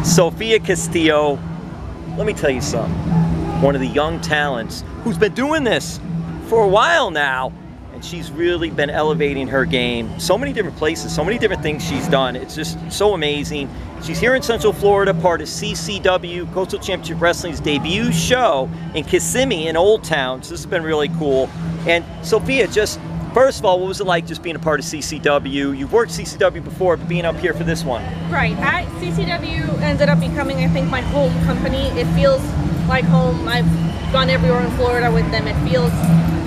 Sofia Castillo, let me tell you something. One of the young talents who's been doing this for a while now, and she's really been elevating her game. So many different places, so many different things she's done. It's just so amazing. She's here in Central Florida, part of CCW, Coastal Championship Wrestling's debut show in Kissimmee in Old Town. So this has been really cool. And Sofia, just first of all, what was it like just being a part of CCW? You've worked CCW before, but being up here for this one. Right. CCW ended up becoming, I think, my home company. It feels like home. I've gone everywhere in Florida with them. It feels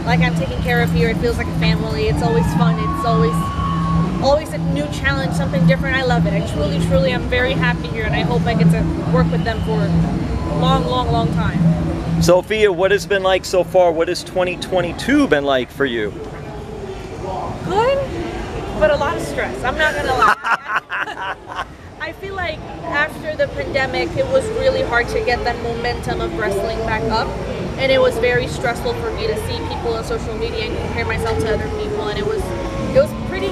like I'm taken care of here. It feels like a family. It's always fun. It's always a new challenge, something different. I love it. I truly am very happy here, and I hope I get to work with them for a long time. Sofia, what has been like so far? What has 2022 been like for you? Good, but a lot of stress. I'm not gonna lie. I feel like after the pandemic, it was really hard to get that momentum of wrestling back up, and it was very stressful for me to see people on social media and compare myself to other people, and it was pretty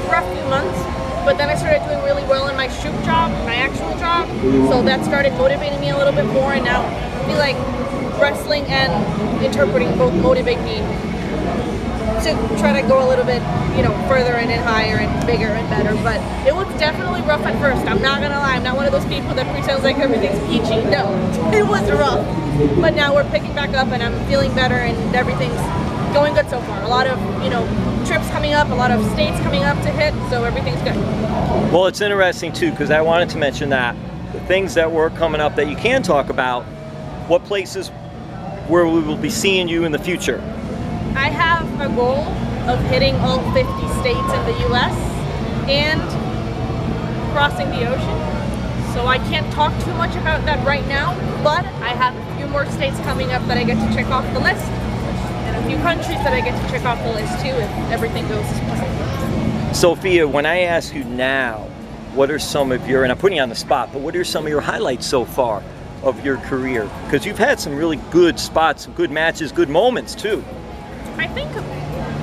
rough few months. But then I started doing really well in my shoot job, my actual job, so that started motivating me a little bit more, and now I feel like wrestling and interpreting both motivate me to try to go a little bit, further and higher and bigger and better. But it was definitely rough at first. I'm not gonna lie. I'm not one of those people that pretends like everything's peachy. No, it was rough. But now we're picking back up, and I'm feeling better, and everything's going good so far. A lot of, trips coming up, a lot of states coming up to hit, so everything's good. Well, it's interesting too, because I wanted to mention that the things that were coming up that you can talk about, what places where we will be seeing you in the future. I have a goal of hitting all 50 states in the US and crossing the ocean. So I can't talk too much about that right now, but I have a few more states coming up that I get to check off the list, and a few countries that I get to check off the list too if everything goes as planned. Sofia, when I ask you now, what are some of your, and I'm putting you on the spot, but what are some of your highlights so far of your career? Because you've had some really good spots, some good matches, good moments too. I think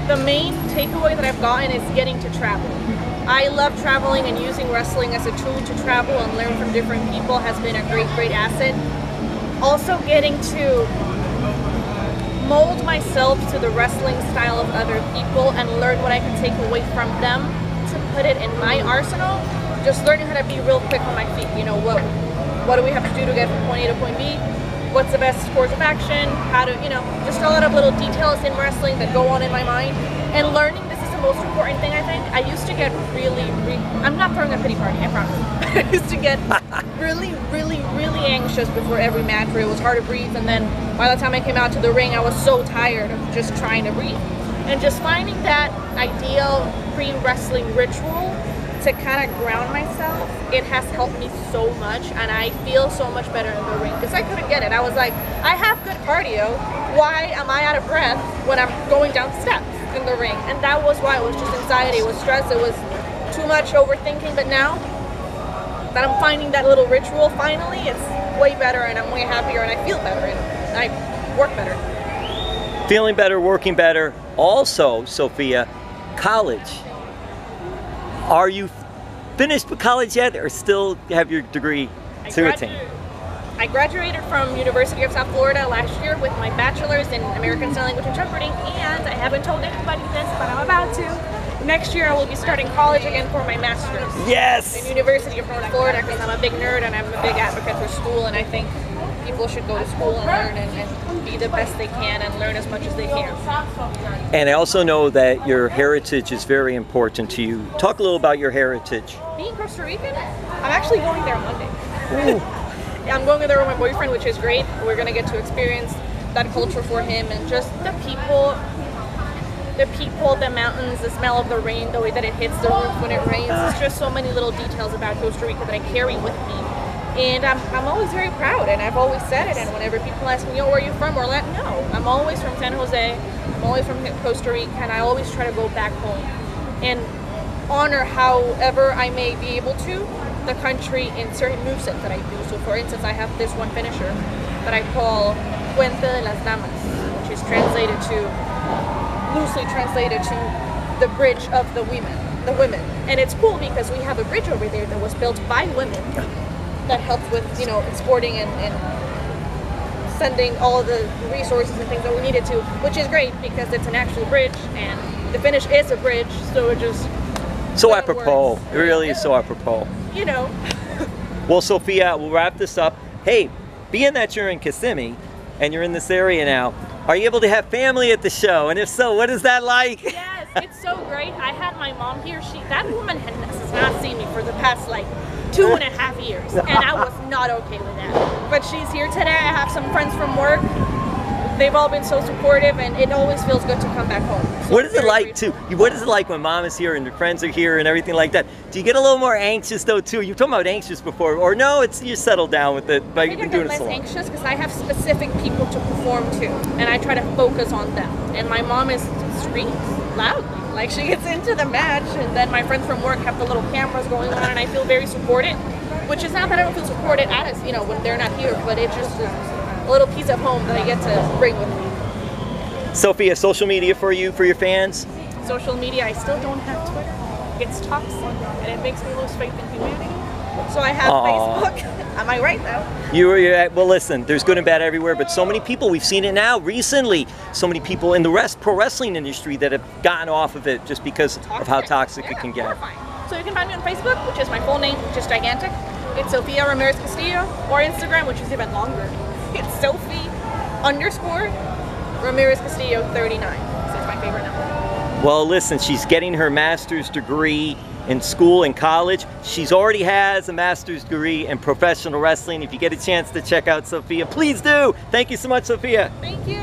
the main takeaway that I've gotten is getting to travel. I love traveling, and using wrestling as a tool to travel and learn from different people has been a great asset. Also getting to mold myself to the wrestling style of other people and learn what I can take away from them to put it in my arsenal. Just learning how to be real quick on my feet. What do we have to do to get from point A to point B? What's the best course of action, how to, just a lot of little details in wrestling that go on in my mind. And learning, this is the most important thing, I think. I used to get I'm not throwing a pity party, I promise. I used to get really anxious before every match where it was hard to breathe, and then by the time I came out to the ring, I was so tired of just trying to breathe. And just finding that ideal pre-wrestling ritual to kind of ground myself, it has helped me so much, and I feel so much better in the ring, because I couldn't get it. I was like, I have good cardio, why am I out of breath when I'm going down steps in the ring? And that was why. It was just anxiety, it was stress, it was too much overthinking. But now that I'm finding that little ritual, finally, it's way better, and I'm way happier, and I feel better, and I work better. Feeling better, working better. Also, Sofia, college. Are you finished with college yet, or still have your degree to attain? I graduated from University of South Florida last year with my bachelor's in American Sign Language Interpreting, and I haven't told anybody this, but I'm about to. Next year I will be starting college again for my master's. Yes! In University of North Florida, because I'm a big nerd and I'm a big advocate for school, and I think people should go to school and learn and be the best they can and learn as much as they can. And I also know that your heritage is very important to you. Talk a little about your heritage. Being Costa Rican, I'm actually going there on Monday. Yeah, I'm going there with my boyfriend, which is great. We're going to get to experience that culture for him, and just the people, the mountains, the smell of the rain, the way that it hits the roof when it rains. It's just so many little details about Costa Rica that I carry with me. And I'm always very proud, and I've always said it, and whenever people ask me, where are you from? Or no, I'm always from San Jose, I'm always from Costa Rica, and I always try to go back home and honor however I may be able to the country in certain movesets that I do. So for instance, I have this one finisher that I call Puente de las Damas, which is loosely translated to the bridge of the women. And it's cool because we have a bridge over there that was built by women that helps with, you know, exporting and sending all of the resources and things that we needed to, which is great because it's an actual bridge and the finish is a bridge, so it just so apropos. It really is so apropos. You know. Well, Sofia, we'll wrap this up. Hey, being that you're in Kissimmee and you're in this area now, are you able to have family at the show? And if so, what is that like? Yes, it's so great. I had my mom here. That woman has not seen me for the past like 2.5 years, and I was not okay with that. But she's here today. I have some friends from work. They've all been so supportive, and it always feels good to come back home. So what is it like too? What is it like when mom is here and your friends are here and everything like that? Do you get a little more anxious though too? You were talking about anxious before, or no? It's you settled down with it. But you've been doing it so long. I get less anxious because I have specific people to perform to, and I try to focus on them. And my mom screams loudly, like she gets into the match, and then my friends from work have the little cameras going on, and I feel very supported. Which is not that I don't feel supported as you know when they're not here, but it's just a little piece of home that I get to bring with me. Sofia, social media for you, for your fans? Social media, I still don't have Twitter. It's toxic, and it makes me lose faith in humanity. So I have Facebook. Am I right though? Well, listen, there's good and bad everywhere, but so many people, we've seen it now recently, so many people in the pro wrestling industry that have gotten off of it just because of how toxic it can get. Horrifying. So you can find me on Facebook, which is my full name, which is gigantic. It's Sofia Ramirez Castillo, or Instagram, which is even longer. It's Sophie_Ramirez Castillo 39. So it's my favorite number. Well, listen, she's getting her master's degree in school and college. She's already has a master's degree in professional wrestling. If you get a chance to check out Sofia, please do. Thank you so much, Sofia. Thank you.